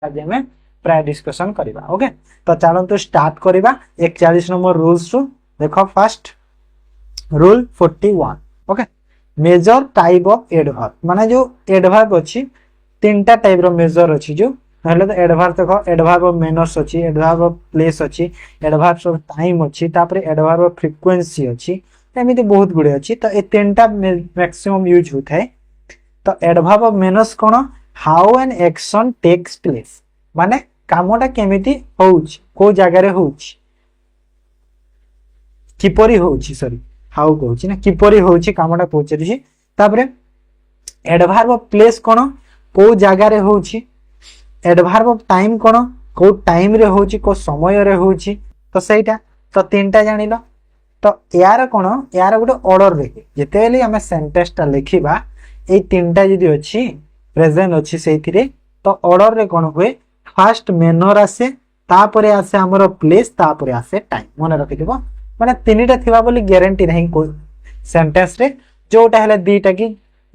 आज हमें प्राय डिस्कशन करबा। ओके तो चलंतु स्टार्ट करबा 41 नंबर रूल्स रु। देखो first rule 41। Okay major type of adverb माने जो एडवर्ब अछि तीनटा टाइप रो मेजर अछि जो नहले तो एडवर्ब देखो एडवर्ब ऑफ मैनर्स अछि, एडवर्ब ऑफ प्लेस अछि, एडवर्ब ऑफ टाइम अछि, तापरे एडवर्ब ऑफ फ्रीक्वेंसी अछि, एमिति बहुत गुडे अछि। तो ए तीनटा मैक्सिमम यूज होता है। तो एडवर्ब ऑफ मैनर्स कोन how an action takes place माने कामटा केमिति होउछ को जगह रे होउछ किपरि होउछ सॉरी हाउ कहउछ ना किपरि होउछ कामटा पहुचरी। तापरे एडवर्ब ऑफ प्लेस कोन को जगह रे होउछ, एडवर्ब ऑफ टाइम कोन को टाइम रे होउछ को समय रे होउछ। तो सेटा तो तीनटा जानिलो। तो यार कोन यार गुटे ऑर्डर रे जेतेले हमें सेंटेंस ता लिखिबा ए तीनटा जदी अछि प्रेजेंट अछि सेथिरे तो ऑर्डर रे कोन होए फर्स्ट मैनर आसे तापरे आसे हमरो प्लेस तापरे आसे टाइम मन रखिदिबो माने तीनटा थिबा बोली ग्यारंटी नहीं को सेंटेंस रे जोटा हेले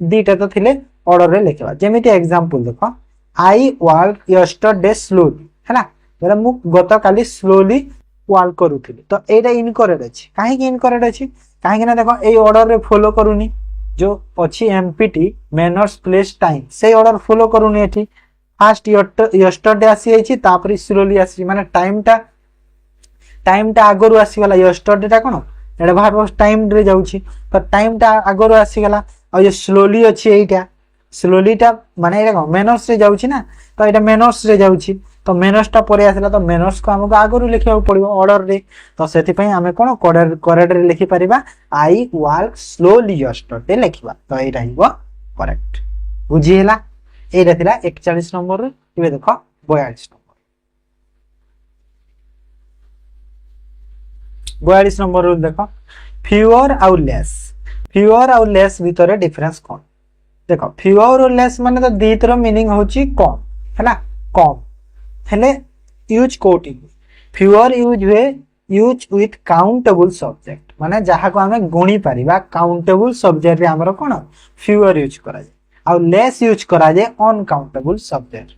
दीटा तो थिले ऑर्डर रे लिखबा। जेमिति एग्जांपल देखो आई वॉक यस्टरडे स्लोली हैला बोले मु गत काली स्लोली वॉक करूथिली। तो एटा इनकरेक्ट अछि काहे कि इनकरेक्ट अछि काहे कि ना देखो ए ऑर्डर रे फॉलो करूनी जो अछि एमपीटी मैनर्स प्लेस टाइम से ऑर्डर फॉलो करूनी एठी फास्ट यस्टरडे आसी आइछि तापरे स्लोली आसी माने टाइम टा आगरु आसी गला यस्टरडे टा कोन एडवर्ब ऑफ टाइम रे जाउछि तो टाइम टा आगरु आसी गला और ये स्लोली अछि एटा स्लोली टा माने एटा मैनर्स रे जाउछि ना तो एटा मैनर्स रे जाउछि तो मैनर्स टा परे आसला तो मैनर्स को हमको आगरु लिखिबा पड़िबो ऑर्डर रे। तो सेति पई हमें कोन करेक्ट रे लिखि परिबा आई वॉक स्लोली यस्टरडे लिखिबा तो एटा हिबो करेक्ट बुझिहेला। एटा थिला 41 नंबर रे इबे देखो 42 नंबर रूल देखो फ्यूअर और लेस भीतर डिफरेंस कोन देखो फ्यूअर और लेस माने तो दीतर मीनिंग होची कम हैला कम हेले यूज कोटी fewer use with countable subject माने जहा को हमें गुणी परिबा काउंटेबल सब्जेक्ट रे हमरो कोन फ्यूअर यूज करा जाय और लेस यूज करा जाय अनकाउंटेबल सब्जेक्ट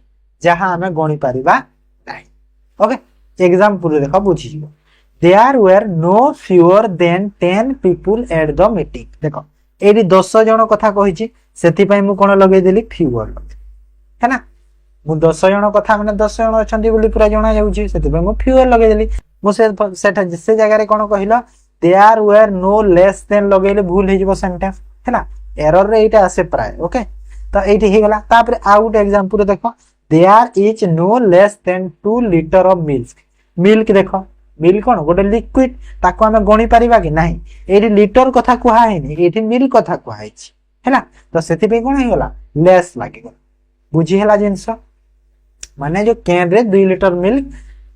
जहा हमें गुणी परिबा नाही। ओके एग्जांपल देखो बुझी There were no fewer than 10 people at the meeting। देखो एडी 10 जण कथा कहिछि सेति पई मु कोन लगै देली fewer है ना मु 10 जण कथा माने 10 जण अछंती बोली पूरा जणा जाउछि सेति पई मु fewer लगै देली मु से जगह रे कोन कहिलो there were no less than लगैले भूल हे जिवो सेंटेंस है ना एरर रे एटा आसे प्राय। ओके तो एठी हे गला तापर आउट एग्जांपल देखो there is no less than 2 liter of milk देखो मिल्क कोन गोटे लिक्विड ताको हमें गणी परिबा कि नाही एठी लीटर कथा कुहा हैनी एठी मिल्क कथा कुहा हैछि हैला तो सेति पे कोन हे गला लेस लागि गला बुझी हैला जिंस माने जो कैन रे 2 litre milk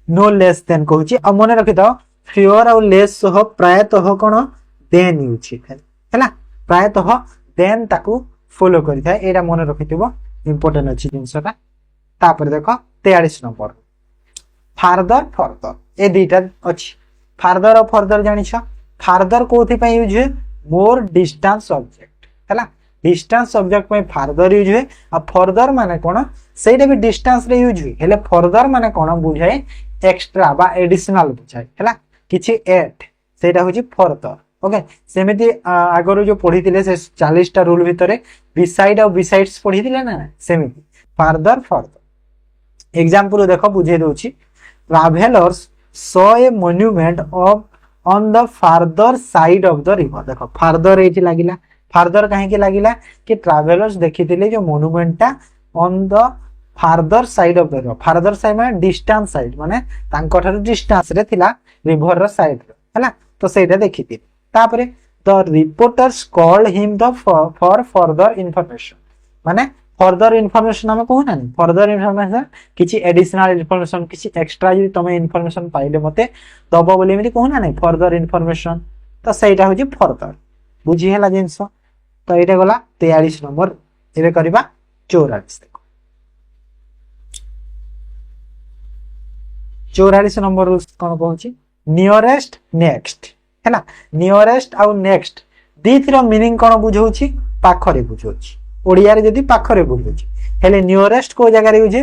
no less than कहूची आ मने रखि दो फ्यूअर और लेस सह प्रायतः कोन देन यूज हैला प्रायतः देन ताको फॉलो करि थाए एटा मने रखिथिबो इंपोर्टेंट अछि जिंसटा। तापर देखो 43 नंबर फार्दर ए दीटा अछि फार्दर और फर्दर जानिछ फार्दर कोथि पय यूज है मोर डिस्टेंस सब्जेक्ट हैला डिस्टेंस सब्जेक्ट पय फार्दर यूज है आ फर्दर माने कोन सेटा भी डिस्टेंस रे यूज है हेले फर्दर माने कोन बुझाय एक्स्ट्रा बा एडिशनल बुझाय हैला किछि एड सेटा होछि फर्दर। ओके सेमिति आगरो जो पढितिले से 40 टा रूल भितरे बिसाइड और बिसाइड्स पढितिले ना सेमिति फर्दर एग्जांपल देखो बुझे दोछि travelers saw a monument on the farther side of the river। देखो farther एठी लागिला farther काहे के लागिला कि travelers देखिथिले जो monument ता on the farther side of the river farther side माने distance side माने तांको ठार distance रे थिला river रो side हैला तो सेटा देखिथि तापरे the reporters called him for further information माने फर्दर इनफॉरमेशन हम कहू ना फर्दर इनफॉरमेशन किछि एडिशनल इनफॉरमेशन किछि एक्स्ट्रा जदी तमे इनफॉरमेशन पाइले मते दबो बोली एमि कहू ना फर्दर इनफॉरमेशन तो सेटा होजी फर्दर बुझी हैला जिंस। तो एटा गला 43 नंबर एबे करबा 44 देखो 44 नंबर रूल्स कोन कहूची नियरेस्ट नेक्स्ट हैला नियरेस्ट और नेक्स्ट दीथरो मीनिंग कोन बुझौची पाखरे बुझौची ओडिया रे जदी पाखरे बुझौची हेले नियरेस्ट को जगह रे use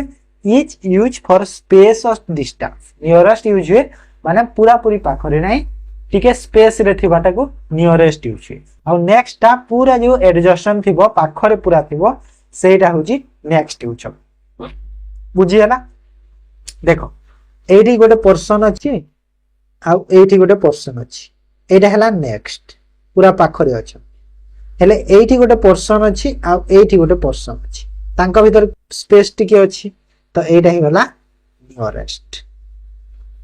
is use for space और डिस्टेंस नियरेस्ट यूज हुए माने पूरा पूरी पाखरे नहीं टिके स्पेस रे थिबाटा को नियरेस्ट यूज हुए आ नेक्स्ट टा पूरा जो एडजस्टन थिबो पाखरे पूरा थिबो सेटा होची नेक्स्ट यूज हो बुझी हला देखो एठी गोटे पर्सन अछि आ एठी गोटे पर्सन अछि एटा हला नेक्स्ट पूरा पाखरे अछि हेले एठी गोटे पर्सन अछि आ एठी गोटे पर्सन अछि तांका भीतर स्पेस टिके अछि तो एटा ही गला नियरेस्ट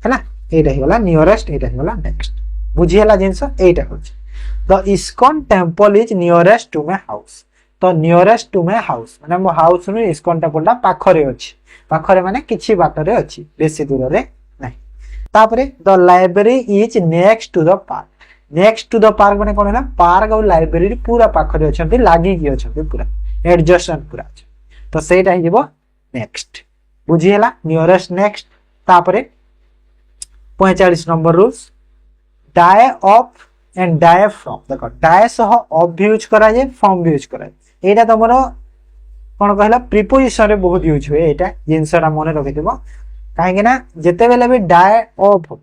हैला एटा ही गला नियरेस्ट एटा ही गला नेक्स्ट बुझी हला जिंस एटा होछि the ISKCON temple is nearest to my house तो नियरेस्ट टू माय हाउस माने मो हाउस नु इस्कॉन टेंपल ता पाखरे अछि पाखरे माने किछि बाटरे अछि बेसी दूर रे नै तापरे the library is next to the park next to the park माने कोन हैला पार्क और लाइब्रेरी पूरा पाखरे अछंती लागि कि अछंती पूरा एडजस्टन पूरा अछि तो सेटा ही जेबो नेक्स्ट बुझी हला नियरेस्ट नेक्स्ट तापरे 45 number rules die of and die from देखो डाई सह ऑफ भी यूज करा जाय फ्रॉम भी यूज करा जाय एटा तमरो कोन कहला प्रीपोजिशन रे बहुत यूज हुए एटा जिंसटा मने रखिथिबो काहे ना जते बेले भी डाई ऑफ हो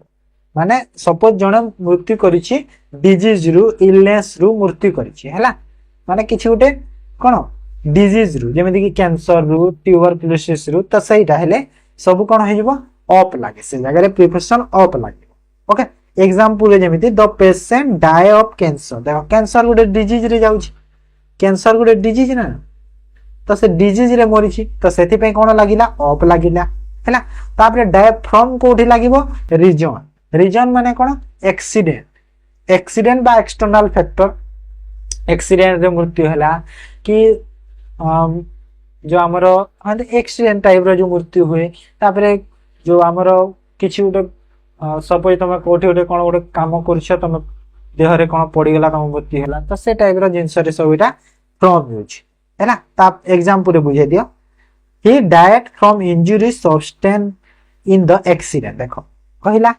माने सपोज जण मृत्यु करिछि डिजीज रु इलनेस रु मृत्यु करिछि हैला माने किछि उटे कोन डिजीज रु जेमे कि कैंसर रु ट्यूबरकुलोसिस रु त सहीटा हेले सब कोन हे जबो ऑफ लागे से जगह रे प्रीपोजिशन ऑफ लागे ओके एग्जांपल जेमे the patient die of cancer देखो कैंसर गुटे डिजीज रे जाउछि कैंसर गुटे डिजीज ना तो से डिजीज रे मरिछि तो सेति पे कोन लागिला ऑफ लागिला हैला तापरे डाई फ्रॉम कोठी लागिवो रीजन रीजन माने कोन एक्सीडेंट एक्सीडेंट बा एक्सटर्नल फैक्टर एक्सीडेंट रे मृत्यु हला कि जो हमरो एक्सीडेंट टाइप रो जो मृत्यु हुए तापरे जो हमरो किछि उटे सपोज तमे कोठी उटे कोन उटे काम करछ तमे देह रे कोन पड़ी गेला तमे मृत्यु हला तो से टाइप रो जिंस रे सबटा फ्रॉम यूज हैला ता एग्जांपल रे बुझे दियो he died from injury sustain in the accident देखो कहिला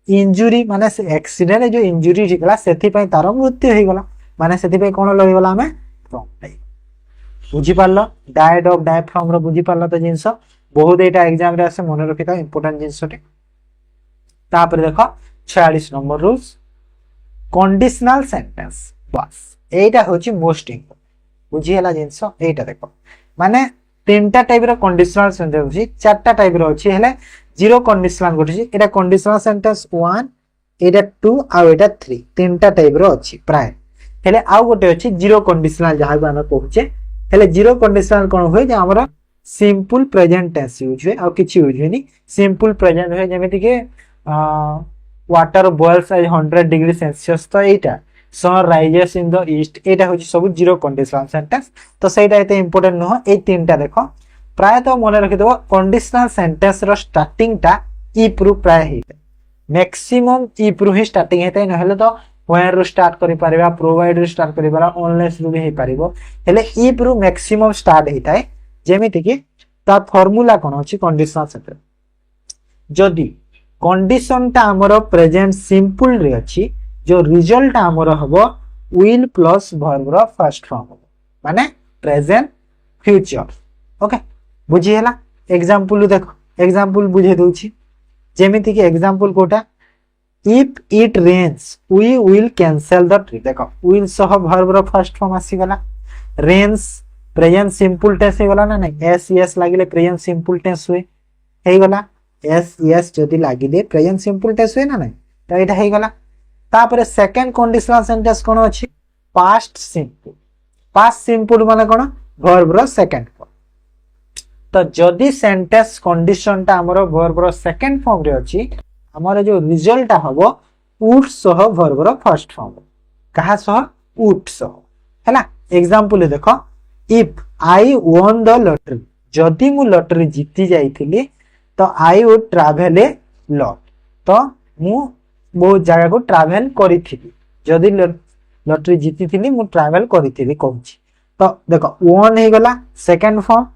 इंजुरी माने से एक्सीडेंट जो इंजुरी हिकला सेथि पई तार मृत्यु हे गला माने सेथि पई कोन लहि गला हमें फ्रॉम टाइप बुझी पारलो डाइड ऑफ डाई फ्रॉम रो बुझी पारलो तो जिंस बहुत एटा एग्जाम रे आसे मने रखिता इंपोर्टेंट जिंस टे तापर देखो 46 नंबर रूल्स कंडीशनल सेंटेंस बस एटा होची मोस्ट इंपोर्टेंट बुझी हला जिंस एटा देखो माने तीनटा टाइप रो कंडीशनल सेंटेंस होची चारटा टाइप रो होची हेले जीरो कंडीशनल गोठी एटा कंडीशनल सेंटेंस 1 एटा 2 आ एटा 3 तीनटा टाइप रो होची प्राय हेले आ गोटे होची जीरो कंडीशनल जहा को हम कहूचे हेले जीरो कंडीशनल कोन होय जे हमर सिंपल प्रेजेंट टेंस यूज हुए आ किछि यूज होनी सिंपल प्रेजेंट होय जेमेति के water boils at 100 degree celsius तो एटा sun rises in the east एटा होची सब जीरो कंडीशनल सेंटेंस तो सेटा एते इंपोर्टेंट न हो ए तीनटा देखो प्राय तो मन रखि देबो कंडीशनल सेंटेंस रो स्टार्टिंग टा इफ रु प्राय हेते मैक्सिमम इफ रु ही स्टार्टिंग हेते न हेले तो व्हेन रु स्टार्ट करि परबा प्रोवाइड रु स्टार्ट करि परबा अनलेस रु भी हे परिबो हेले इफ रु मैक्सिमम स्टार्ट हेताय जेमिति कि ता फार्मूला कोन अछि कंडीशनल सेंटेंस जदी कंडीशन ता हमरो प्रेजेंट सिंपल रे अछि जो रिजल्ट हमरो हबो विल प्लस वर्ब रो फर्स्ट फॉर्म माने प्रेजेंट फ्यूचर ओके बुझी हला एग्जांपल देखो एग्जांपल बुझे दोछि जेमिति कि एग्जांपल कोटा if it rains we will cancel the trip देखो विल सह वर्ब रो फर्स्ट फॉर्म आसी गला रेन्स प्रेजेंट सिंपल टेंस हे गला ना नहीं एस यस लागिले प्रेजेंट सिंपल टेंस हुए हे गला एस यस जदी लागिले प्रेजेंट सिंपल टेंस हुए ना नहीं तो एटा हे गला तापरे सेकंड कंडीशनल सेंटेंस कोन अछि पास्ट सिंपल माने कोन वर्ब रो सेकंड फॉर्म तो जदी सेंटेंस कंडीशन ता हमरो वर्ब रो सेकंड फॉर्म रे अछि हमरो जो रिजल्ट हबो वुड सह वर्ब रो फर्स्ट फॉर्म कहा सह वुड सह हैला एग्जांपल देखो if I won the lottery जदी मु लॉटरी जीति जाईथिली तो I would travel a lot तो मु बहुत जगह को ट्रैवल करिथिली जदी लॉटरी जीति थिली मु ट्रैवल करिथिली कहूची तो देखो वॉन हे गला सेकंड फॉर्म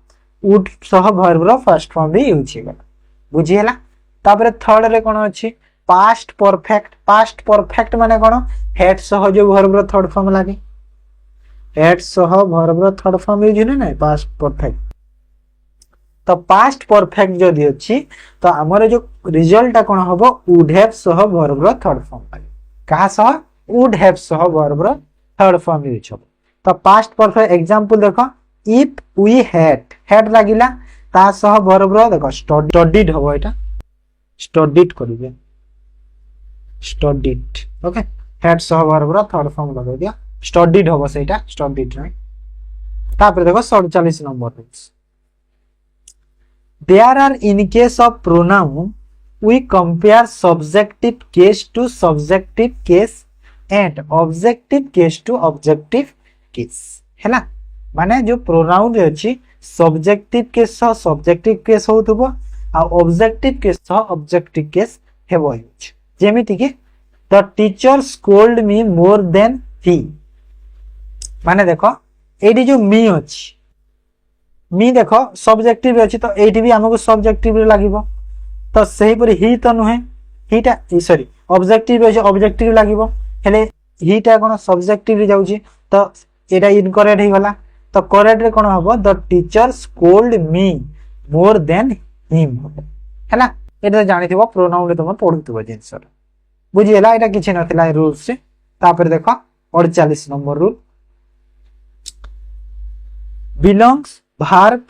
वुड सह वर्ब रो फर्स्ट फॉर्म भी यूज हे गला बुझी हला तापरे थर्ड रे कोन अछि पास्ट परफेक्ट माने कोन हेड सह जो वर्ब रो थर्ड फॉर्म लागे हेड सह वर्ब रो थर्ड फॉर्म यूज ने पास्ट परफेक्ट तो पास्ट परफेक्ट जदि अच्छी तो आमर जो रिजल्ट कौन हम वुड हैव सह वर्ब थर्ड फॉर्म लगे क्या सह वुड हैव सह वर्ब थर्ड फॉर्म यूज हम तो पास्ट परफेक्ट एग्जांपल देखो इफ वी हैड लागिला ता सह वर्ब देखो स्टडीड हम एटा स्टडीड करिवे स्टडीड ओके हैड सह वर्ब थर्ड फॉर्म लगे दिया स्टडीड हम सेटा स्टडीड राइट तापर देखो 47 number rules there are in case of pronoun we compare subjective case to subjective case and objective case to objective case हैला माने जो pronoun रे अछि subjective case सह subjective case होतबो आ objective case सह objective case हेबो यूज जेमिति कि the teacher scolded me more than he माने देखो एडी जो मी अछि मी देखो सब्जेक्टिव अछि तो एठी भी हमको सब्जेक्टिव लागिवो तो सही पर ही तो नुहे हीटा सॉरी ऑब्जेक्टिव अछि ऑब्जेक्टिव लागिवो हेले हीटा कोन सब्जेक्टिव रे जाउची तो एटा इनकरेक्ट हे गला तो करेक्ट रे कोन हबो the teacher scold me more than him हैला एटा जानिथिबो प्रोनाउन रे तुम पढुथिबो जिंसर बुझियला एटा किछि नथिला रूल्स से तापर देखो 48 number rule belongs verb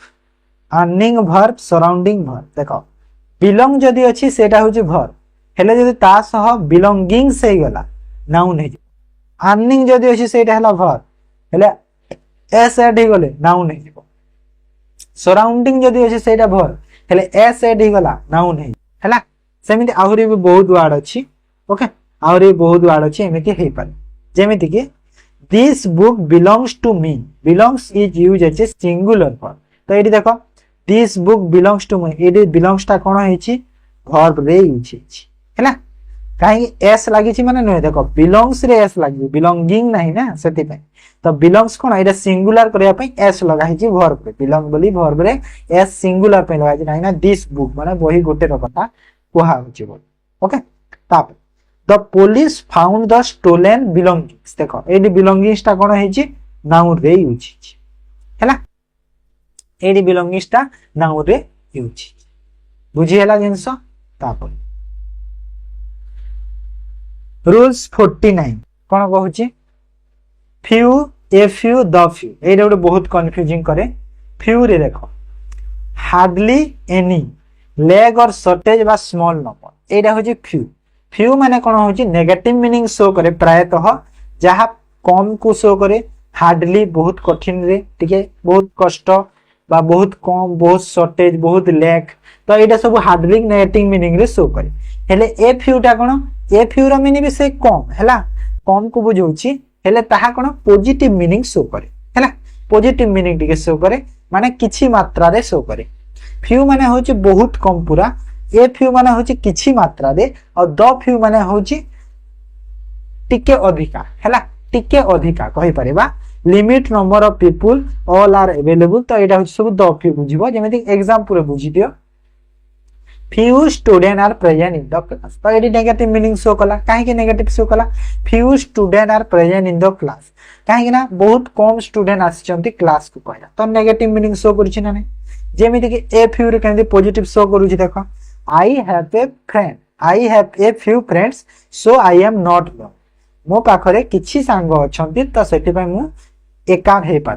earning verb surrounding verb देखो belong जदि अछि सेटा होछि verb हेले जदि ता सह belonging से गला नाउन हे earning जदि अछि सेटा हला verb हेले s ऐड हे गले नाउन हे surrounding जदि अछि सेटा verb हेले s ऐड हे गला नाउन हे हला सेमिति आहुरी भी बहुत वर्ड अछि ओके आहुरी बहुत वर्ड अछि एमिति हे पारे जेमिति कि this book belongs to me belongs is used as a singular form तो एडी देखो this book belongs to me एडी belongs ता कोन हेछि verb रे यूज हेछि हैला काहे s लागि छि माने नै देखो belongs रे s लागि belonging नाही ना सेति पे तो belongs कोन एटा सिंगुलर करया पे s लगा हेछि verb रे belong बोली verb रे s सिंगुलर पे लगा छि नाही ना this book माने बही गोटे रकता कोहा होछि बोल ओके ताप The police found the stolen belongings देखो एडी belongings ता कोन हेछि नाउन रे यूज हेछि हैला एडी belongings ता नाउन रे यूज बुझि हैला जिंस तापर रूल्स 49 कोन कहूछि few a few the few एडा गोटे बहुत कंफ्यूजिंग करे few रे देखो hardly any leg or shortage बा small number एडा होछि few फ्यू माने कोन होची नेगेटिव मीनिंग शो करे प्रायतः जहा कम को शो करे हार्डली बहुत कठिन रे ठीक बहुत कष्ट बा बहुत कम बहुत शॉर्टेज बहुत लैक तो एटा सब हार्डली नेगेटिव मीनिंग रे शो करे हेले ए फ्यूटा कोन ए फ्यू रो मीनिंग से कम हैला कम को बुझौची हेले ताहा कोन पॉजिटिव मीनिंग शो करे हैला पॉजिटिव मीनिंग टिके शो करे माने किछि मात्रा रे शो करे फ्यू माने होची बहुत कम पूरा ए फ्यू माने होची किछि मात्रा रे और द फ्यू माने होची टिके अधिका हैला टिके अधिका कहि परिबा limit number of people all are available तो एटा होची सब द फ्यू बुझिबो जेमेति एग्जांपल बुझि दियो few students are present in the class तो एडी नेगेटिव मीनिंग शो कला काहे के नेगेटिव शो कला few students are present in the class काहे कि ना बहुत कम स्टूडेंट आछंती क्लास को कहला तो नेगेटिव मीनिंग शो करूछि ना जेमिति कि ए फ्यू रे केंदी पॉजिटिव शो करूछि देखो I have a friend I have a few friends so I am not alone मो पाखरे किछि सांग अछंती तो सेति पय मु एका हे पार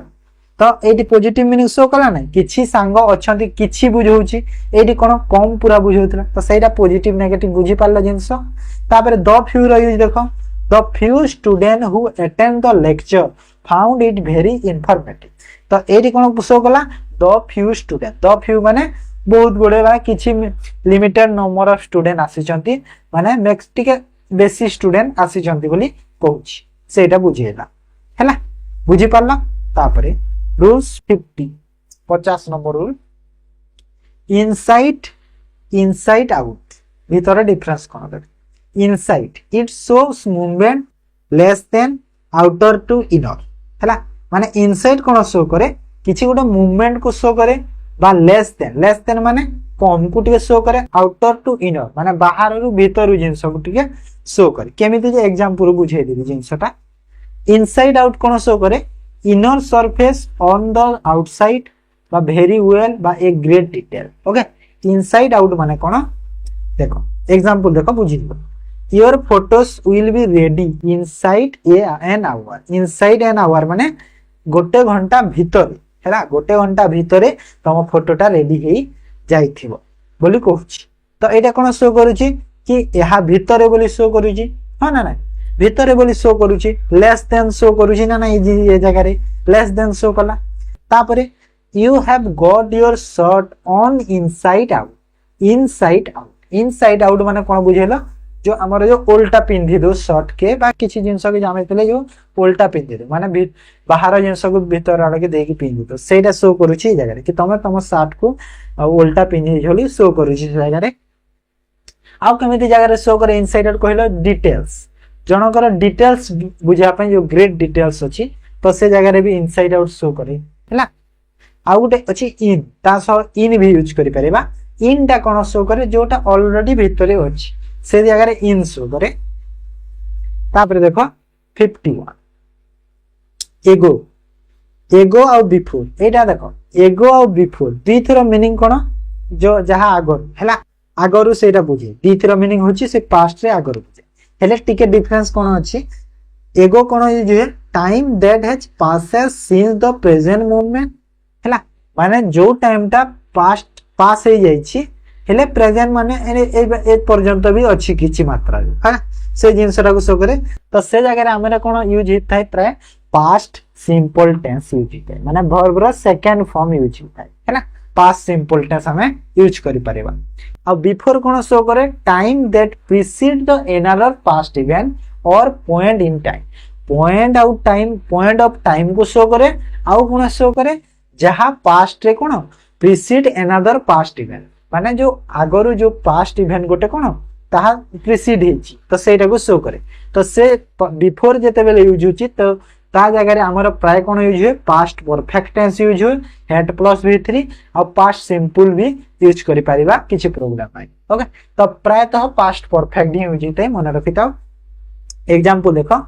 तो एडी पॉजिटिव मीनिंग शो कला नै किछि सांग अछंती किछि बुझौछि एडी कोन कम पूरा बुझौतला तो सेटा पॉजिटिव नेगेटिव बुझि पारला जिंस तापर द फ्यू रो यूज देखो the few student who attend the lecture found it very informative तो एडी कोन शो कला the few student the few माने बहुत गुडे बा किछि लिमिटेड नंबर ऑफ स्टूडेंट आसीचंती माने नेक्स्ट टिके बेसी स्टूडेंट आसीचंती बोली कहूछि सेटा बुझियला हैला बुझि पारला तापरे rules 50 number rule inside out भीतर डिफरेंस कोन देबे inside it shows movement less than outer to inner हैला माने इनसाइड कोन शो करे किछि गोटे मूवमेंट को शो करे बा लेस देन माने कम को टिके शो करे आउटर टू इनर माने बाहर रु भीतर जिंस को टिके शो करे केमिति जे एग्जांपल बुझाई देबी जिंसटा इनसाइड आउट कोन शो करे inner surface on the outside बा वेरी वेल बा a great detail okay inside out माने कोन देखो एग्जांपल देखो बुझी your photos will be ready inside an hour inside an hour माने गोटे घंटा भितर हैला गोटे घंटा भितर तुम फोटोटा रेडी हेई जाइथिबो बोली कहूची तो एटा कोन शो करूची कि यहा भितर बोली शो करूची हां ना ना भितर बोली शो करूची लेस देन शो करूची ना ना ये जगह रे लेस देन शो कला तापरे you have got your shirt on inside out माने कोन बुझेलो जो हमर जो उल्टा पिंधी दो शर्ट के बा किछि जिंस के जामे तले जो उल्टा पिंधी दो माने बाहर जिंस को भीतर आड़ के देकी पिंधी दो सेटा शो करूची जगह रे कि तम शर्ट को उल्टा पिंधी झोली शो करूची जगह रे आउ केमिति जगह रे शो करे इनसाइड आउट कहलो डिटेल्स जनकर डिटेल्स बुझा पे जो ग्रेट डिटेल्स अछि तो से जगह रे भी इनसाइड आउट शो करे हैला आउ गोटे अछि इन ता सो इन भी यूज करि परबा इन ता कोन शो करे जोटा ऑलरेडी भीतरे अछि से जगह रे इन शो करे तापर देखो 51 एगो आउ बिफोर एटा देखो एगो आउ बिफोर दीथर मीनिंग कोन जो जहा आगर हैला आगरु सेटा बुझे दीथर मीनिंग होची से पास्ट रे आगरु बुझे हेले टिके डिफरेंस कोन अछि एगो कोन यूज है time that has passes since the present moment हैला माने जो टाइम ता पास्ट पास हे जाई छी हेले प्रेजेंट माने ए पर्यंत भी अछि किछि मात्रा है से जिंसरा को शो करे तो से जगह रे हमरा कोन यूज हिताय प्राय पास्ट सिंपल टेंस यूज हिताय माने वर्ब रो सेकंड फॉर्म यूज हिताय हैला पास्ट सिंपल टेंस हमें यूज करि परबा अब बिफोर कोन शो करे time that precede the another past event or point in time point of time को शो करे आउ कोन शो करे जहां पास्ट रे कोन प्रीसीड अनदर पास्ट इवेंट माने जो आगरु जो पास्ट इवेंट गोटे कोन ताहा प्रीसीड हेची तो सेटा को शो करे तो से बिफोर जेते बेले यूज होची तो ता जगह रे हमर प्राय कोन यूज है पास्ट परफेक्ट टेंस यूज हो हैड प्लस v3 और पास्ट सिंपल भी यूज करि परिबा किछि प्रॉब्लम नै ओके तो प्राय तो पास्ट परफेक्ट ही यूज हिते मन रखिताओ एग्जांपल देखो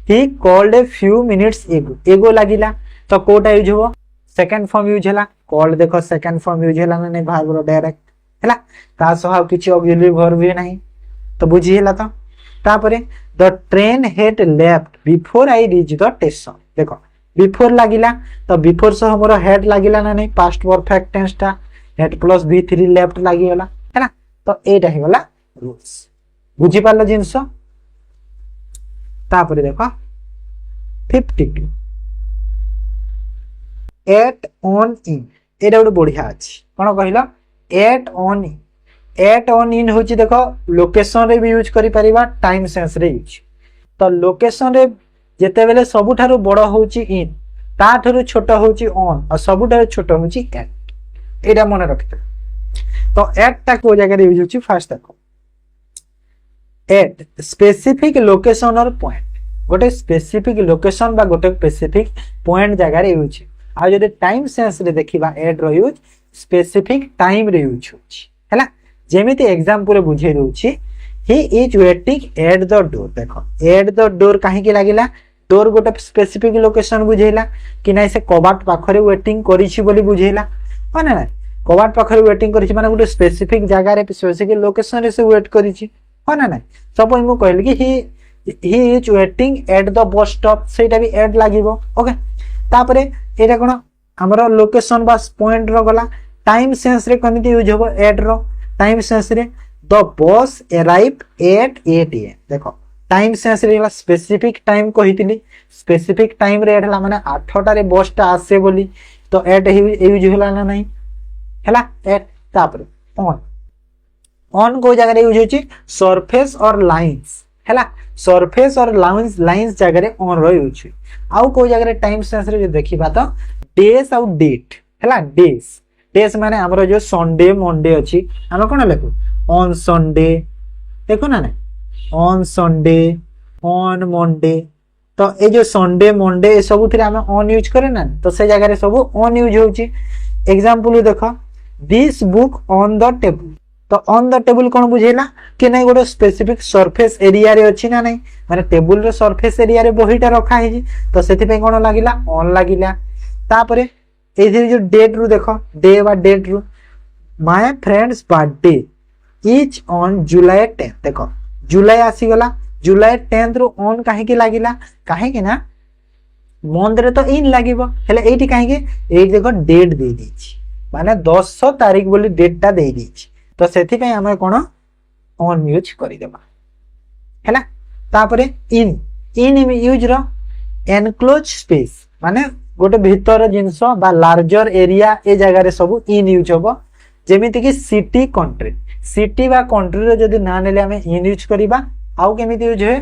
he called a few minutes एगो लागिला तो कोटा यूज हो सेकंड फॉर्म यूज हला कॉल्ड देखो सेकंड फॉर्म यूज हला नै भाग डायरेक्ट हला ता सह किछि ऑक्सिलरी वर्ब भी नहीं तो बुझी हला तो तापरे the train head left before I reach the station देखो बिफोर लागिला तो बिफोर सह हमर हेड लागिला ना नहीं पास्ट परफेक्ट टेंस ता हेड प्लस v3 लेफ्ट लागि होला हैना तो एटा हे गला रूल्स बुझी पालो जिंस तापरे देखो 52 एट ऑन इन एटा बड बढ़िया अछि कोन कहिलो एट ऑन इन होची देखो लोकेशन रे भी यूज करि परिबा टाइम सेंस रे यूज तो लोकेशन रे जेते बेले सबुठारु बड़ होची इन ता थारु छोट होची ऑन और सबुठारु छोट होची एट एटा मन रखते तो एट ता को जगह रे यूज होची फर्स्ट देखो एट स्पेसिफिक लोकेशन और पॉइंट गोटे स्पेसिफिक लोकेशन बा गोटे स्पेसिफिक पॉइंट जगह रे यूज आ जदि टाइम सेंस रे देखिबा एट रो यूज स्पेसिफिक टाइम रे यूज होची हैला जेमिति एग्जांपल बुझे दोछि he is waiting at the door देखो एट द डोर काहे की लागिला डोर गोटे स्पेसिफिक लोकेशन बुझेला कि नै से कबाट पाखरे वेटिंग करिछि बोली बुझेला माने ना कबाट पाखरे वेटिंग करिछि माने गोटे स्पेसिफिक जगह रे स्पेसिफिक लोकेशन रे से वेट करिछि माने ना सपोज मु कहली कि ही is waiting at the bus stop सेटा भी एट लागिवो ओके तापरे एटा कोन हमरो लोकेशन बस पॉइंट रो गला टाइम सेंस रे कमिति यूज होबो एट रो टाइम सेंस रे the bus arrived at 8 am देखो टाइम सेंस रे स्पेसिफिक टाइम कहितली स्पेसिफिक टाइम रे एटला माने 8टा रे बस ता आसे बोली तो एट यूज होला ना नहीं हैला एट तापर ऑन को जगह रे यूज होची सरफेस और लाइंस हैला सरफेस और लाइंस जगह रे ऑन रो यूज आउ को जगह रे टाइम सेंस रे देखिबा तो डेज आउ डेट हैला डेज माने हमरो जो संडे मंडे अछि हम कोन लेखु ऑन संडे देखो ना ऑन संडे ऑन मंडे तो ए जो संडे मंडे ए सब थरे हम ऑन यूज करे ना तो से जगह रे सब ऑन यूज होची एग्जांपल देखो this book on the table तो ऑन द टेबल कोन बुझेला कि नै गोटे स्पेसिफिक सरफेस एरिया रे अछि ना नै माने टेबल रे सरफेस एरिया रे बहिटा रखा है तो सेति पे कोन लागिला ऑन लागिला तापरे एथिरे जो डेट रु देखो डे बा डेट रु my friends birthday is on July 10 देखो जुलाई आसी गला जुलाई 10 रु ऑन काहे की लागिला काहे की ना मंथ रे तो इन लागिबो हेले एठी काहे की एई देखो डेट दे दीची माने 10 तारीख बोली डेट टा दे दीची तो सेथि पे हम कोन ऑन यूज करि देबा हैला तापरे इन यूज रो एनक्लोज स्पेस माने गोटे भीतर जिंस बा लार्जर एरिया ए जगह रे सब इन यूज होबो जेमिति कि सिटी बा कंट्री रो जदी ना नेले हमें इन यूज करिबा आउ केमिति यूज है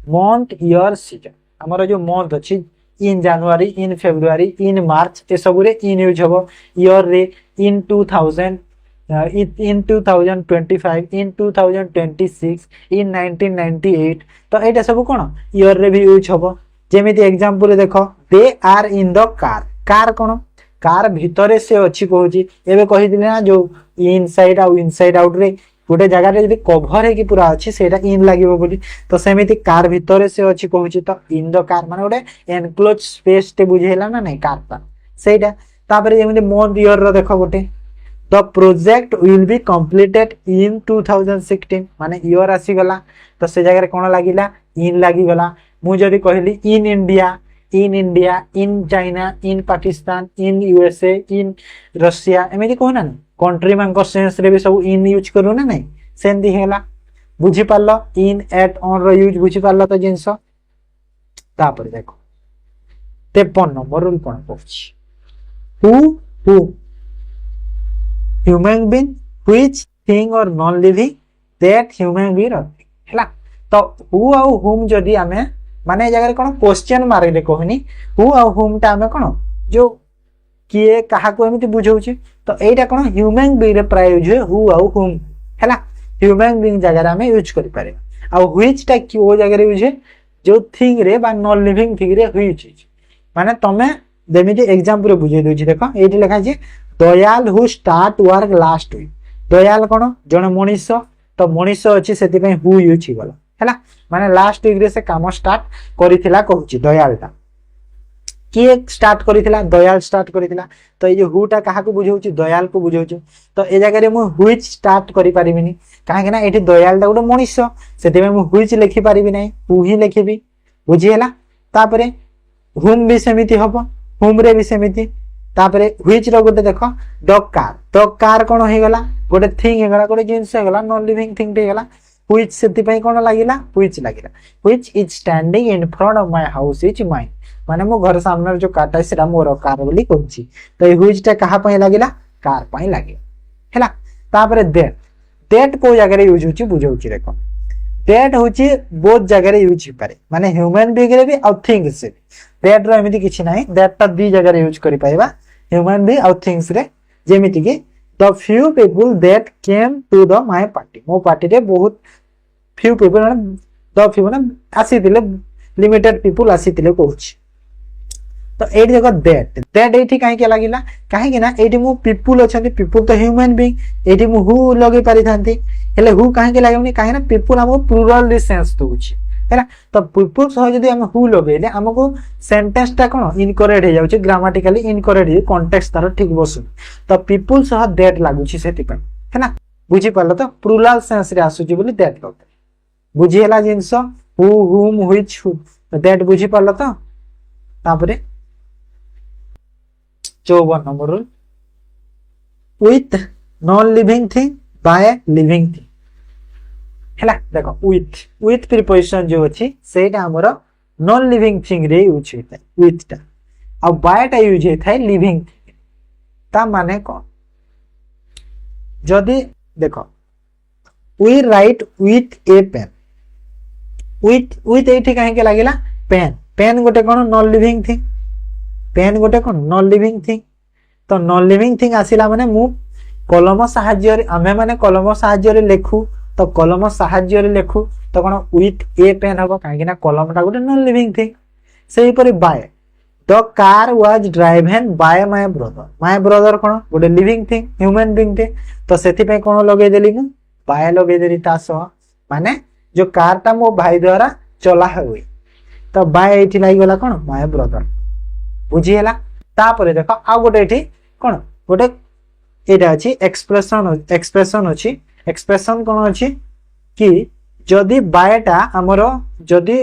मंथ ईयर सीजन हमर जो मंथ अछि इन जनवरी इन फेब्रुआरी इन मार्च ए सब रे इन यूज होबो ईयर रे इन 2000 in 2025 in 2026 in 1998 तो एटा सब कोन ईयर रे भी यूज होबो जेमिति एग्जांपल देखो they are in the car कोन कार भितरे से अछि कहूची एबे कहि दिले ना जो इनसाइड आउट रे गोटे जगह रे जदी कवर है कि पूरा अछि सेटा इन लागिबो बोली तो सेमिति कार भितरे से अछि कहूची तो इन द कार माने गोटे एनक्लोज स्पेस ते बुझेला ना नै कार ता सेटा तापरे जेमिति मंथ ईयर रो देखो गोटे The project will be completed in 2016 माने ईयर आसी गला तो से जगह रे कोन लागिला इन लागी गला मु जदी कहली in India in China in Pakistan in USA in Russia एमेदी कहना कंट्री मान को सेंस रे भी सब इन यूज करू ना नै सेंदी हेला बुझी पालो इन एट ऑन रो यूज बुझी पालो तो जिंस तापर देखो 53 नंबर रूल कोन पछ who human being which thing or non living that human being हैला तो who और whom जदी हमें माने जगह कोन क्वेश्चन मारिले कहनी who और whom ता हमें कोन जो किए कहा को एमिति बुझौछि तो एटा कोन ह्यूमन बीइंग रे प्राय यूज है who और whom हैला ह्यूमन बीइंग जगह हमें यूज करि पारे और which ता की ओ जगह रे यूज है जो थिंग रे बा नॉन लिविंग थिंग रे हुई माने तमे जेमिति एग्जांपल रे बुझै दोछि देखो एटी लिखा छै Dayal who start work last week Dayal कोन जने मनीष तो मनीष अछि सेति पे हु यूज हिगला हैला माने लास्ट वीक रे से काम स्टार्ट करिथिला कहूची दयालटा के स्टार्ट करिथिला दयाल स्टार्ट करिथिला तो ए जे हुटा काहा को बुझौची दयाल को बुझौची तो ए जगह रे मु व्हिच स्टार्ट करि परिबिनी काहे कि ना एठी दयालटा गुडे मनीष सेति पे मु व्हिच लिखि परिबि नै हु ही लिखिबी बुझी हैला तापरे हुम भी समिति हबो हुम रे भी समिति तापरे व्हिच रो गोटे देखो द कार कोन हे गला गोटे थिंग हे गला गोटे जिंस हे गला नॉन लिविंग थिंग हे गला व्हिच सेति पई कोन लागिला which which is standing in front of my house is mine माने मो घर सामने जो काटा सेरा मोर कार बोली कहूची तो ए व्हिच ता कहा पई लागिला कार पई लागे हैला तापरे दैट को जगह रे यूज होची बुझौची देखो दैट होची बोथ जगह रे यूज पारे माने ह्यूमन बीइंग रे भी और थिंग्स से दैट रो एमिति किछि नाही दैट ता दी जगह रे यूज करि पाइबा ह्यूमन बीइंग और थिंग्स रे जेमिति कि the few people that came to the my party मो पार्टी रे बहुत फ्यू पीपल द फ्यू माने आसीतिले लिमिटेड पीपल आसीतिले कहूची तो एठी देखो दैट एठी काहे के लागिला काहे कि ना एठी मु पीपल अछंती पीपल तो ह्यूमन बीइंग एठी मु हु लगे पारि थांती हेले हु काहे के लागउनी काहे ना पीपल हमको प्लुरल रे सेंस दोउची हैला तो पीपल सह जदी हम हु लगेले हमको सेंटेंस ता कोन इनकरेक्ट हे जाउची ग्रामेटिकली इनकरेक्ट हे कॉन्टेक्स्ट तार ठीक बसु तो पीपल सह दैट लागुची सेति पे हैला बुझी पालो तो प्लुरल सेंस रे आसुची बोली दैट कहते बुझी हैला जिंस हु हुम व्हिच दैट बुझी पालो तो तापरे 54 number rule with non living thing by living thing हैला देखो विथ प्रीपोजिशन जो अछि सेटा हमरो नॉन लिविंग थिंग रे यूज होता है विथ ता और बाय ता यूज होता है लिविंग थिंग ता माने कोन जदी देखो we write with a pen with एठी काहे के लागिला पेन गोटे कोन नॉन लिविंग थिंग पेन गोटे कोन नॉन लिविंग थिंग तो नॉन लिविंग थिंग आसिला माने मु कलम सहाय्य रे आमे माने कलम सहाय्य रे लेखु तो कलम सहाय्य रे लेखु तो कोन विथ ए पेन हबो काहे कि ना कलम ता गोटे नॉन लिविंग थिंग सेही परि by the car was driven by my brother कोन गोटे लिविंग थिंग ह्यूमन बीइंग थे तो सेति पे कोन लगे देली मु बाय लगे देली ता सह माने जो कार ता मो भाई द्वारा चला हुई तो बाय एठी लागि गला कोन माय ब्रदर बुझी हैला तापर देख आउ गोटे ये कौन गोटे यहाँ अच्छी एक्सप्रेशन अच्छी एक्सप्रेशन कौन अच्छी कि जदि बायटा आमर जदि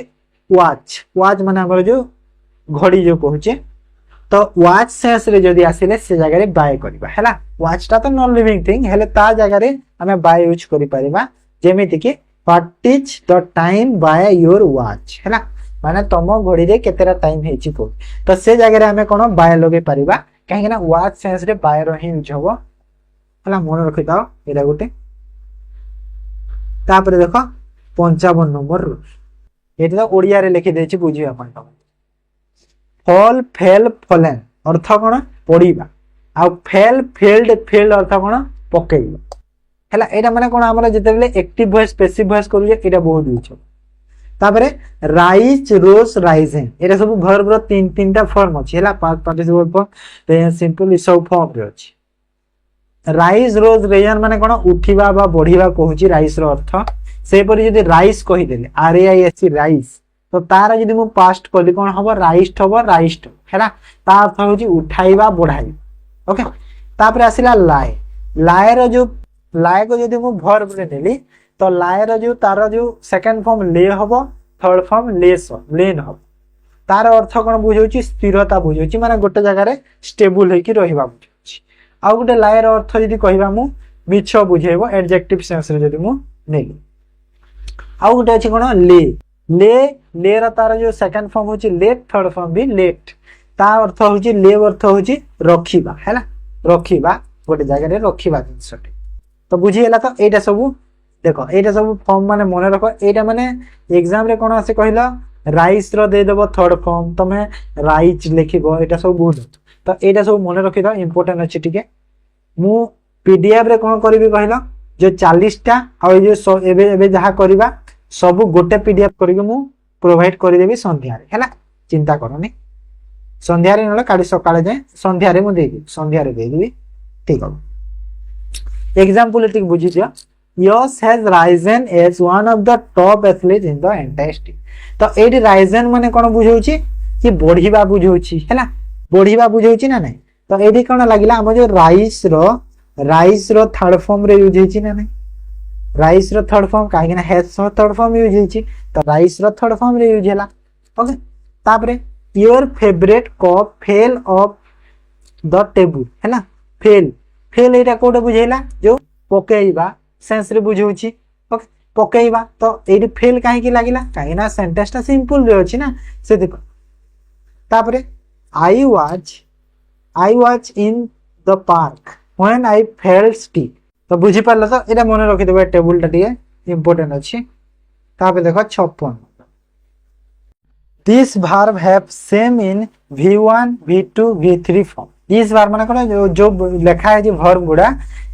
वाच वाच माने आमर जो घड़ी जो कहूचे तो वाच सेंस रे जदि आसिले से जगह रे बाय करबा हैला वाच टा तो नॉन लिविंग थिंग हेले ता जगह रे हमें बाय यूज करि परिबा जेमिति कि what is the time by your watch हैला माने तम घड़ी रे केतेरा टाइम हेची को तो से जगह रे हमें कोन बाय लगे परिबा काहे ना वाच सेंस रे बाय रो ही यूज होबो हैला मन रखि दाओ एरा गोटे तापर देखो 55 नंबर रूल एटा तो ओडिया रे लिखि देछि बुझियो अपन तम फॉल फेल फॉलेन अर्थ कौन पड़ीबा आ फेल फेल्ड फेल्ड अर्थ कौन पकेइबा हैला एटा माने कोन हमरा जेतेबेले एक्टिव वॉइस पैसिव वॉइस करूजे एटा बहुत यूज हो तापरे राइज रोज राइजिंग एटा सब वर्ब रो तीन तीनटा फॉर्म अछि हैला past participle form present simple इ सब फॉर्म रे अछि राइज रोज रेजन माने कोन उठिबा बा बढ़िबा कहूची राइज रो अर्थ से परि जदि राइज कहि देले R A I S rise तो तार जदि मु पास्ट कली कोन हबो राइस्ट हैला ता अर्थ होची उठाइबा बढ़ाइबा ओके तापर आसिला लाए लाए रो जो लाए को जदि मु वर्ब रे नेली तो लाए रो जो तार जो सेकंड फॉर्म ले हबो थर्ड फॉर्म लेस लेन हबो तार अर्थ कोन बुझौची स्थिरता बुझौची माने गोटे जगह रे स्टेबल होई कि रहिबा बुझौची आ गोटे लाए रो अर्थ जदि कहिबा मु मिछ बुझेबो एडजेक्टिव सेंस रे जदि मु नेली आ गोटे अछि कोन ले ले रा तार जो सेकंड फॉर्म होची लेट थर्ड फॉर्म भी लेट ता अर्थ होची ले अर्थ होची रखिबा हैला रखिबा गोटे जगह रे रखिबा जिंसटे तो बुझी हला तो एटा सब देखो एटा सब फॉर्म माने मने रखो एटा माने एग्जाम रे कोन आसे कहिला राइस रो दे देबो थर्ड फॉर्म तमे राइच लिखिबो एटा सब बहुत तो एटा सब मने रखि दो इंपोर्टेंट अछि ठीक मु पीडीएफ रे कोन करबी कहिला जो 40 टा आ जो एबे एबे जहा करबा सब गोटे पीडीएफ करके मु प्रोवाइड कर देबी संध्या रे हैला चिंता करनी संध्या रे नले काडी सकाळे जाय संध्या रे मु देबी संध्या रे देबी ठीक हो एग्जांपल ठीक बुझी दिया Yash has risen as one of the top athlete in the entire state तो एडी राइजन माने कोन बुझौची कि बढ़ीबा बुझौची हैला बढ़ीबा बुझौची ना नहीं तो एडी कोन लागिला हम जो राइस रो थर्ड फॉर्म रे यूज होची ना नहीं राइस रो थर्ड फॉर्म काहे ना हैज रो थर्ड फॉर्म यूज होची तो राइस रो थर्ड फॉर्म रे यूज हैला ओके तापरे your favourite cup fell off the table हैला फेल फेल एटा कोड बुझेला जो पकेइबा सेंस रे बुझौची ओके पकेइबा तो एडी फेल काहे की लागिला काहे ना सेंटेंस ता सिंपल रे अछि ना से देखो तापरे I was in the park when I fail stick तो बुझी पारला तो एटा मने रखि देबे टेबल टा टिके इंपोर्टेंट अछि तापे देखो 56 this verb have same in v1 v2 v3 form this verb माने कोन जो लिखा है जे वर्ब गुडा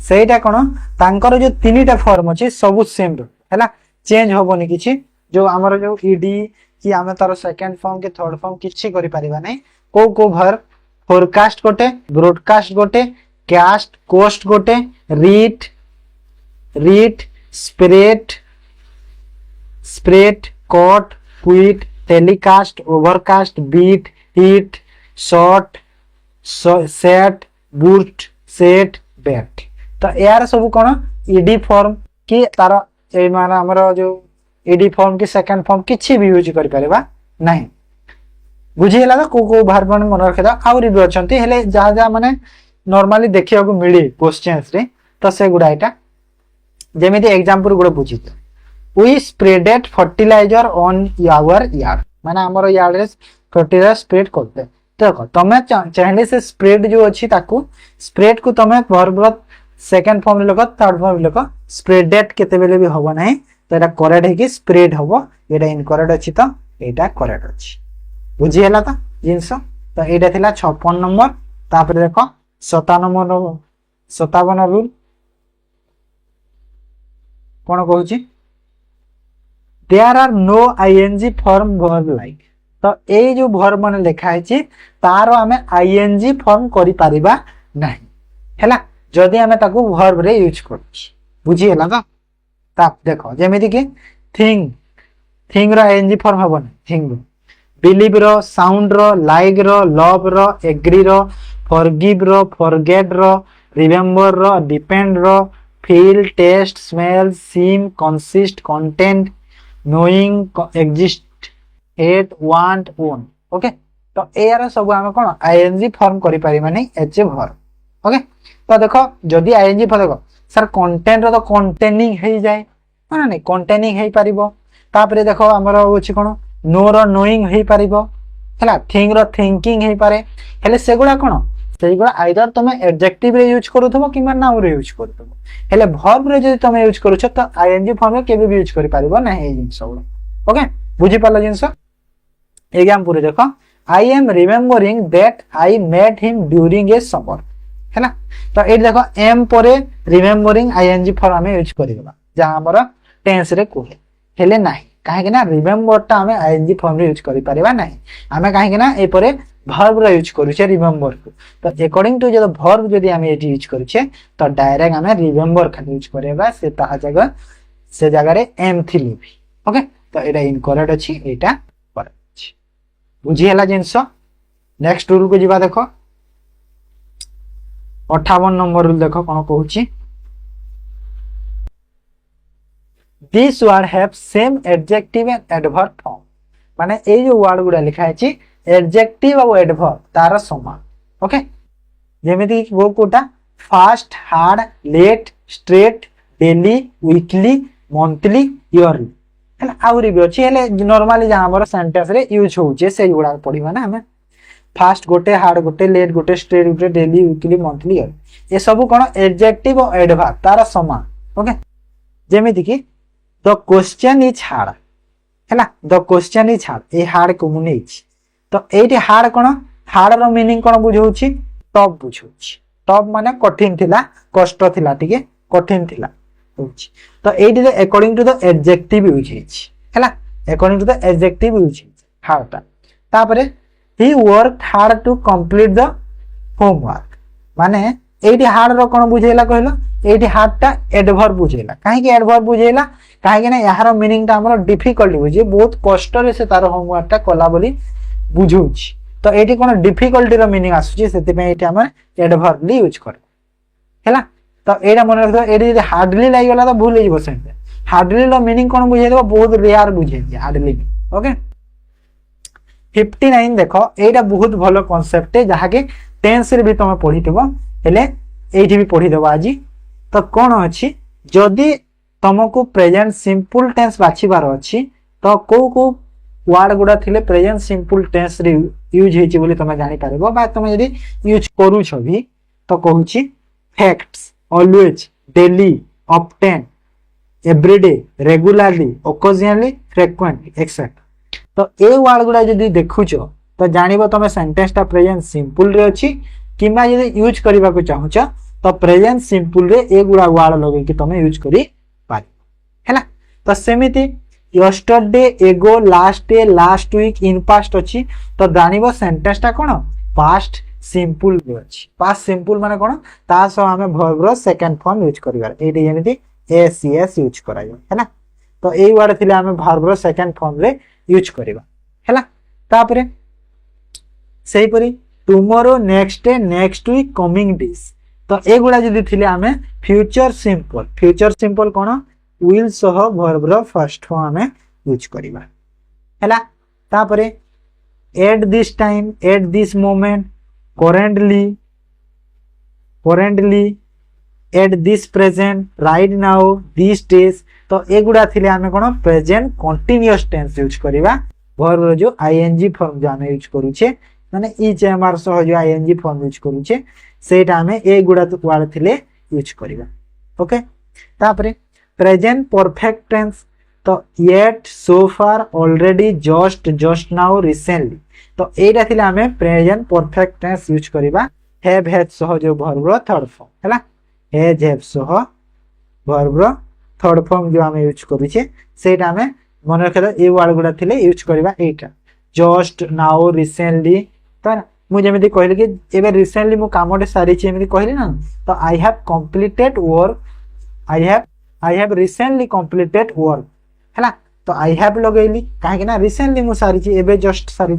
सेटा कोन तांकर जो तीनटा फॉर्म अछि सब सेम हैला चेंज होबोनी किछि जो हमर जो ईडी कि आमे तार सेकंड फॉर्म के थर्ड फॉर्म किछि करि परिबा नै को वर्ब फोरकास्ट गोटे ब्रॉडकास्ट गोटे कास्ट कोस्ट गोटे read spread cut quit telecast overcast beat hit shot set boost set bat तो यार सब कोन ईडी फॉर्म कि तार ए माने हमर जो ईडी फॉर्म की सेकंड फॉर्म किछि भी यूज करि परबा नहीं बुझिला तो को वर्ब मन रखदा आउरी भी अछंती हेले जा जा माने नॉर्मली देखिया को मिली क्वेश्चंस रे तो से गुडा एटा जेमिति एग्जांपल गुडा बुझी we spreaded fertiliser on our yard माने हमर यार्ड रे फर्टिलाइजर स्प्रेड करते देखो तमे चाहले से स्प्रेड जो अछि ताकू स्प्रेड को तमे वर्ब सेकंड फॉर्म लेको थर्ड फॉर्म लेको स्प्रेडेड केते बेले भी होबो नाही तो एटा करेक्ट है कि स्प्रेड होबो एटा इनकरेक्ट अछि तो एटा करेक्ट अछि बुझी हला तो जिंस तो एटा थिला 56 नंबर तापर देखो 57 रूल कोन कहूची there are no ING form verb like तो ए जो वर्ब माने लिखा है तार आमे आईएनजी फॉर्म करि परिबा नाही हैला जदी आमे ताकू वर्ब रे यूज करछि बुझी हला तो ता देखो जेमिति कि थिंग रा आईएनजी फॉर्म हबो थिंग बिलीव रो, साउंड रो, लाइक रो, लव रो, एग्री रो, फॉरगिव रो, फॉरगेट रो, रिमेंबर रो, डिपेंड रो, feel, taste, smell, seem, consist, content, knowing, exist, hate, want, own. Okay, तो यार सब आम कौन आईएनजी फॉर्म करि परिबा नै एच वर्ब। ओके, तो देखो जदि आईएनजी फॉर्म देखो सर कंटेंट रो तो कंटेनिंग हे जाय माने नै कंटेनिंग हे परिबो। तापरे देखो हमर होछि कोन नो रो नोइंग हे परिबो हला, थिंग रो थिंकिंग हे पारे। हेले सेगुडा कोन सेगुडा आइदर तमे एडजेक्टिव रे यूज करूथबो किमा नाउन रे यूज करूथबो। हेले वर्ब रे जदि तमे यूज करूछ तो आईएनजी फॉर्म रे केबे भी यूज करि परिबो नै हे जिंस। ओके, बुझी पालो जिंस। एग्जांपल देखो I am remembering that I met him during a summer हैला। तो ए देखो एम परे रिमेम्बरिंग आईएनजी फॉर्म हमें यूज करबा जहां हमर टेंस रे कोहे हेले नाही काहे कि ना रिमेम्बर ता हमें आईएनजी फॉर्म रे यूज करि परिबा नाही। हमें काहे कि ना ए परे वर्ब रे यूज करूछे रिमेम्बर को। तो अकॉर्डिंग टू जो वर्ब जदी हमें एटी यूज करूछे तो डायरेक्ट हमें रिमेम्बर खाली यूज करबा से जगह रे एम थिली भी। ओके, तो एटा इनकरेक्ट अछि, एटा करेक्ट अछि। बुझी हला जिंस। नेक्स्ट रूल को जीवा देखो 58 नंबर रूल देखो कोन कहूची this word have same adjective and adverb form. माने ए जो वर्ड गुडा लिखा है एडजेक्टिव और एडवर्ब तार समान। ओके, जेमिति वो कोटा fast, hard, late, straight, daily, weekly, monthly, yearly हला आउरी भी अछि। हेले नॉर्मली जहां हमर सेंटेंस रे यूज होउचे से गुडा पढिबा ना हमें। फास्ट गोटे, हार्ड गोटे, लेट गोटे, स्ट्रेट गोटे, डेली, वीकली, मंथली, ईयर ये सब कोन एडजेक्टिव और एडवर्ब तार समान। ओके, जेमिति कि द क्वेश्चन इज हार्ड हैला, the question is hard a hard को मुने छि। तो एठी हार्ड कोन हार्ड रो मीनिंग कोन बुझौछि टफ बुझौछि। टफ माने कठिन थिला, कष्ट थिला, ठीक कठिन थिला होछि। तो एठी रे according to the adjective use हेछि हैला, according to the adjective use हेछि हार्ड ता। तापरे he worked hard to complete the homework माने एठी हार्ड रो कोन बुझेला कहलो एठी हार्ड ता एडवर्ब बुझेला। काहे कि एडवर्ब बुझेला काहे कि ना यार मीनिंग ता हमर डिफिकल्ट बुझे बहुत कष्ट रे से तार होमवर्क ता कला बोली बुझौछि। तो एठी कोन डिफिकल्टी रो मीनिंग आसुछि सेति पे एठी हम एडवर्ब ली यूज कर हैला। तो एटा मन रखो एठी यदि हार्डली लागि गला तो भूल हे जिवो सेंटे। हार्डली रो मीनिंग कोन बुझे देबो बहुत रेयर बुझे दे हार्डली। ओके, 59 देखो एटा बहुत भलो कांसेप्ट है जहा के टेंस रे भी तमे पढितबो हेले एठी भी पढि देबो आजी। तो कोन अछि जदी तुमको प्रेजेंट सिंपल टेंस बाछिबार अछि तो को वर्ड गुडा थिले प्रेजेंट सिंपल टेंस रे यूज हेछि बोली तमे जानि पारबो। बा तमे यदि यूज करू छ भी तो कहूछि facts, always, daily, often, everyday, regularly, occasionally, frequently etcetera. तो ए वर्ड गुडा यदि देखुछ तो जानिबो तमे सेंटेंस ता प्रेजेंट सिंपल रे अछि किमा यदि यूज करबा को चाहूछ तो प्रेजेंट सिंपल रे ए गुडा वर्ड लगे कि तमे यूज करि पारि हैला। तो सेमिति yesterday, ago, last day, last week, in past अछि तो जानिबो सेंटेंस ता कोन पास्ट सिंपल रे अछि। पास्ट सिंपल माने कोन ता सो हमें वर्ब रो सेकंड फॉर्म यूज करिवार एटी जेमिति एसीएस यूज करायो हैला। तो ए वर्ड थिले हमें वर्ब रो सेकंड फॉर्म रे यूज करिवा हैला। तापरे सेही परी tomorrow, next day, next week, coming days तो ए गुडा जदी थिले हमें फ्यूचर सिंपल कोन विल सह वर्ब रो फर्स्ट फॉर्म हमें यूज करिवा हैला। तापरे at this time, at this moment, currently, at this present, right now, these days तो ए गुडा थिले हमें कोन प्रेजेंट कंटीन्यूअस टेंस यूज करिवा। वर्ब रो जो आईएनजी फॉर्म जो हमें यूज करूछे माने इच एम आर सह जो आईएनजी फॉर्म यूज करूछे सेटा हमें ए गुडा तो वर्ड थिले यूज करिवा। ओके, तापरे प्रेजेंट परफेक्ट टेंस तो yet, so far, already, just now, recently तो एटा थिले हमें प्रेजेंट परफेक्ट टेंस यूज करिवा। हैव हैज सह जो वर्ब रो थर्ड फॉर्म हैला, हैज हैव सह वर्ब रो थर्ड फॉर्म जो हमें यूज करूछे सेटा हमें मन रखले ए वर्ड गुडा थिले यूज करिवा एटा जस्ट नाउ, रिसेंटली। तो मु जेमिति कहले कि एबे रिसेंटली मु कामटे सारी छि एमिति कहली ना तो I have completed work, I have recently completed work हैला। तो आई हैव लगेली कहीं ना रिसेंटली मु सारी एबे जस्ट सारी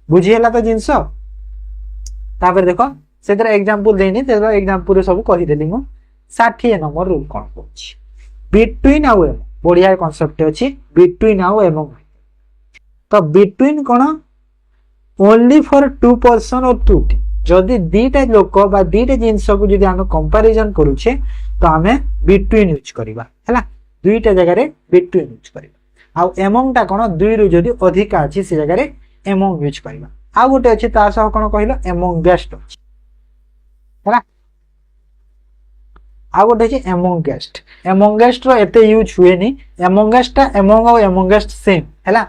बुझीगला तो जिनस तापर देख से एग्जांपल देनी एग्जांपल सब कहीदेली मु 60 नंबर रूल कौन कौन बिटवीन आउ एमंग बढ़िया कॉन्सेप्ट अच्छी बिटवीन आउ एमंग तो बिटवीन कौन ओनली फॉर टू पर्सन और टू जदि दीटा लोक बा दीटा जिनस को जदि आम कंपैरिजन करूछे तो आम बिटवीन यूज करवा है दुईटा जगह बिटवीन यूज करवा आउ एमंग टा कौन दुई रु जदि अधिक अच्छी से जगह एमंग यूज करवा आउ गोटे अच्छी ता सह कौन कहल एमंगेस्ट अच्छी है आउ गोटे अच्छी एमंगेस्ट एमंगेस्ट रो एते यूज हुए नी एमंगेस्ट टा एमंग और एमंगेस्ट सेम है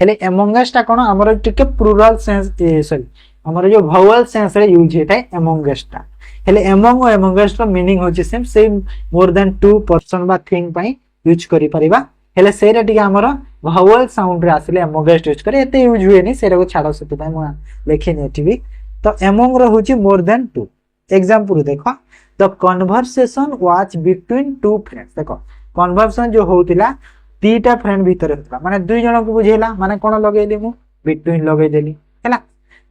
हेले एमंगेस्ट टा कौन हमर टिके प्लुरल सेंस सॉरी हमर जो भावेल सेंस रे यूज हेता एमंगेस्ट टा हेले एमंग और एमंगेस्ट रो मीनिंग होची same more than two person बा थिंग पई यूज करि परिबा हेले सेरा टिके हमर भावेल साउंड रे आसले एमंगेस्ट यूज करे एते यूज हुए नी सेरा को छाडो सेते पई मु लेखि नेटिवी तो एमंग रो होची मोर देन टू एग्जांपल देखो the conversation was between two friends देखो कन्वर्सेशन जो होतिला दीटा फ्रेंड भीतर होतिला माने दुई जण को बुझेला माने कोन लगेली मु बिटवीन लगै देली हैला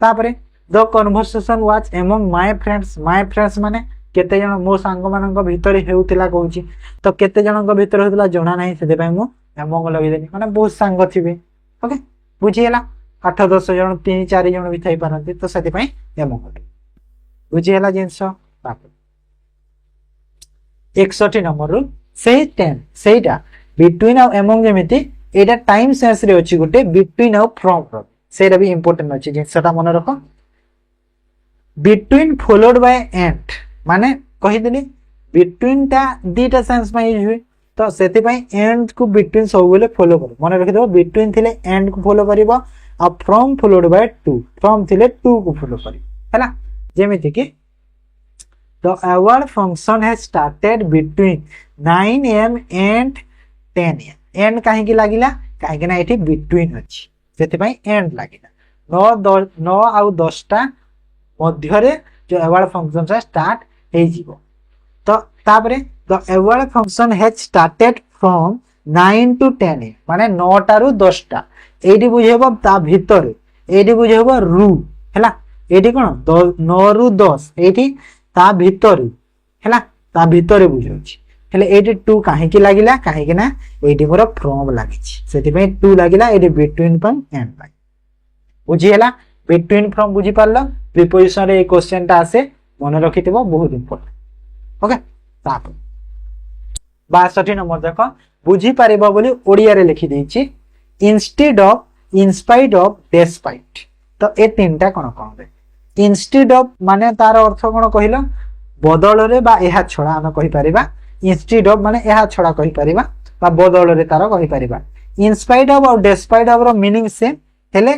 तापरे the conversation was among my friends माने केते जण मो सांग मानक भीतर हेउतिला कहूची तो केते जण को भीतर होतिला जणा नाही सेते पय मु एमंग लगै देली माने बहुत सांग थिबे ओके बुझियला 8-10 जण 3-4 जण भी थाई पारंती तो सेते पय एमंग बुझियला जिंस तापर 61 नंबर रूल से 10 सेटा बिटवीन आउ एमंग जेमिति एटा टाइम सेंस रे अछि गुटे बिटवीन आउ फ्रॉम सेटा भी इंपोर्टेंट अछि जिंसटा मन रखो बिटवीन फॉलोड बाय एंड माने कहि देली बिटवीन टा दीटा सेंस में यूज हुए तो सेति पई एंड को बिटवीन सब बेले फॉलो करो मन रखि दो बिटवीन थिले एंड को फॉलो करिवो आ from followed by to from थिले टू को फॉलो करिवो हैला जेमिति कि The award function has started between 9 am and 10 am. End कहीं की लागिला कहीं की ना इठी between अच्छी सेते पाई end लागिला 9 आउ 10 टा मध्यरे जो award function सा start हे जीवो तो तापरे the award function has started from 9 to 10 am माने 9 टा रु 10 टा एडी बुझेबो ता भीतर एडी बुझेबो रु हैला एडी कोन 9 रु 10 एडी ता भीतर हैला ता भीतर बुझौछि हेले 82 काहे की लागिला काहे की ना एडी मोर फ्रॉम लागिछि सेति पे 2 लागिला एडी बिटवीन पन एंड पाई बुझी हैला बिटवीन फ्रॉम बुझी पारलो प्रीपोजिशन रे ए क्वेश्चन ता आसे मन रखितबो बहुत इंपोर्टेंट ओके ताप 62 नंबर देखो बुझी पारिबो बोली ओडिया रे लिखि देछि इंस्टेड ऑफ इनस्पाइट ऑफ डेस्पाइट तो ए तीनटा कोन कोन दे इंस्टेड ऑफ माने तार अर्थ कोन कहिलो बदल रे बा एहा छडा हम कहि परिबा इंस्टेड ऑफ माने एहा छडा कहि परिबा बा बदल रे तार कहि परिबा इनस्पाइट ऑफ और डेस्पाइट ऑफ रो मीनिंग सेम हेले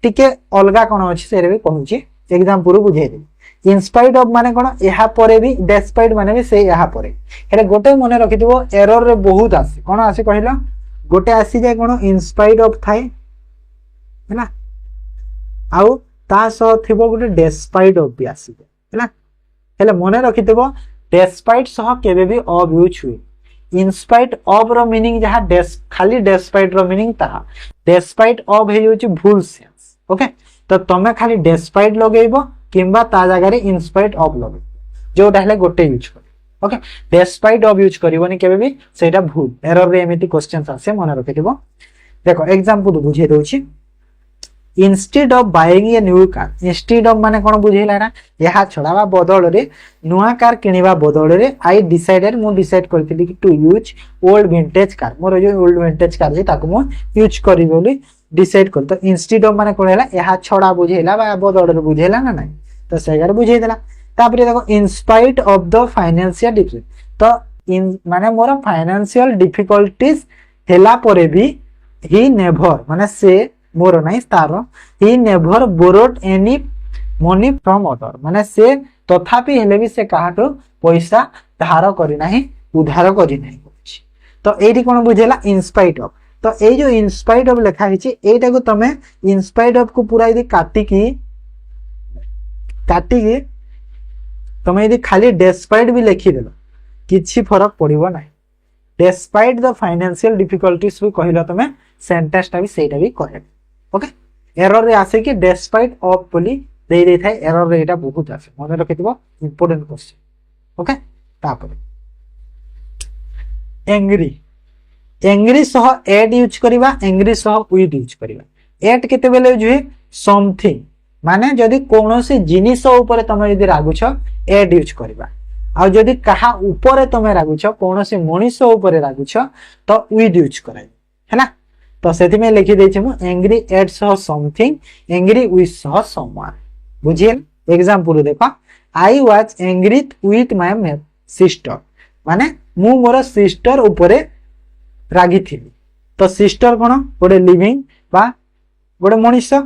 टिके अलगा कोन अछि सेरे भी कहूची एग्जांपल बुझाइ दे इनस्पाइट ऑफ माने कोन एहा परे भी डेस्पाइट माने भी से एहा परे हेले गोटे मने रखिदिबो एरर रे बहुत आसी कोन आसी कहिलो गोटे आसी जाय कोन इनस्पाइट ऑफ थाई हैला आउ ता सह थिबो गुटे डेस्पाइट ऑफ भी आसी हैला हेले मने रखितबो डेस्पाइट सह केबे भी ऑफ यूज हुए इनस्पाइट ऑफ रो मीनिंग जहा खाली डेस्पाइट रो मीनिंग ता डेस्पाइट ऑफ हे यूज फुल सेंस ओके तो तमे खाली डेस्पाइट लगेइबो किंबा ता जगह रे इनस्पाइट ऑफ लगे जोटा हेले गोटे यूज कर ओके डेस्पाइट ऑफ यूज करिवोनी केबे भी सेटा भूल एरर रे एमिति क्वेश्चंस आसे मने रखितबो देखो एग्जांपल बुझे दोछि instead of buying a new car instead of माने कोन बुझेला ना यहा छडावा बदल रे नुवा कार किनिबा बदल रे आई डिसाइडेड मु डिसाइड करथिली कि to use old vintage car मोर जो ओल्ड विंटेज कार जे ताको मु यूज करी बोली डिसाइड कर तो इंस्टेड ऑफ माने कोन हैला यहा छडा बुझेला बा बदल रे बुझेला ना नहीं तो सेगार बुझे देला तापरे देखो in spite of the financial difficulty तो इन माने मोर फाइनेंशियल डिफिकल्टीज हेला परे भी ही नेवर माने से मोर नहीं तारो he never borrowed any money from other माने से तथापि हेले भी से काहाटो पैसा धार करी नाही उधार करी नाही तो एठी कोन बुझेला इन स्पाइट ऑफ तो ए जो इन स्पाइट ऑफ लिखा हिची एटा को तमे इन स्पाइट ऑफ को पूरा यदि काटी की तमे यदि खाली डेस्पाइट भी लिखि देलो किछि फरक पड़िबो नाही डेस्पाइट द फाइनेंशियल डिफिकल्टीज भी कहला तमे सेंटेंस टा भी सेटा भी करेक्ट ओके एरर रे आसे कि डेस्पाइट ऑफ बोली दे दे थाए एरर रे एटा बहुत आसे मन रखितबो इंपोर्टेंट क्वेश्चन ओके तापर एंग्री एंग्री सह एट यूज करिबा एंग्री सह विथ यूज करिबा एट केते बेले यूज हुए समथिंग माने जदी कोनोसी जिनिस ऊपर तमे जदी रागुछ एट यूज करिबा आ जदी कहा ऊपर तमे रागुछ कोनोसी मनुष्य ऊपर रागुछ तो विथ यूज कराई हैना तो सेति में लिखि दै छी मु एंग्री एट सह समथिंग एंग्री विथ सह समवन बुझियन एग्जांपल देखो I was angry with my sister माने मु मोर सिस्टर ऊपर रागी थी तो सिस्टर कोन गोटे लिविंग बा गोटे मनुष्य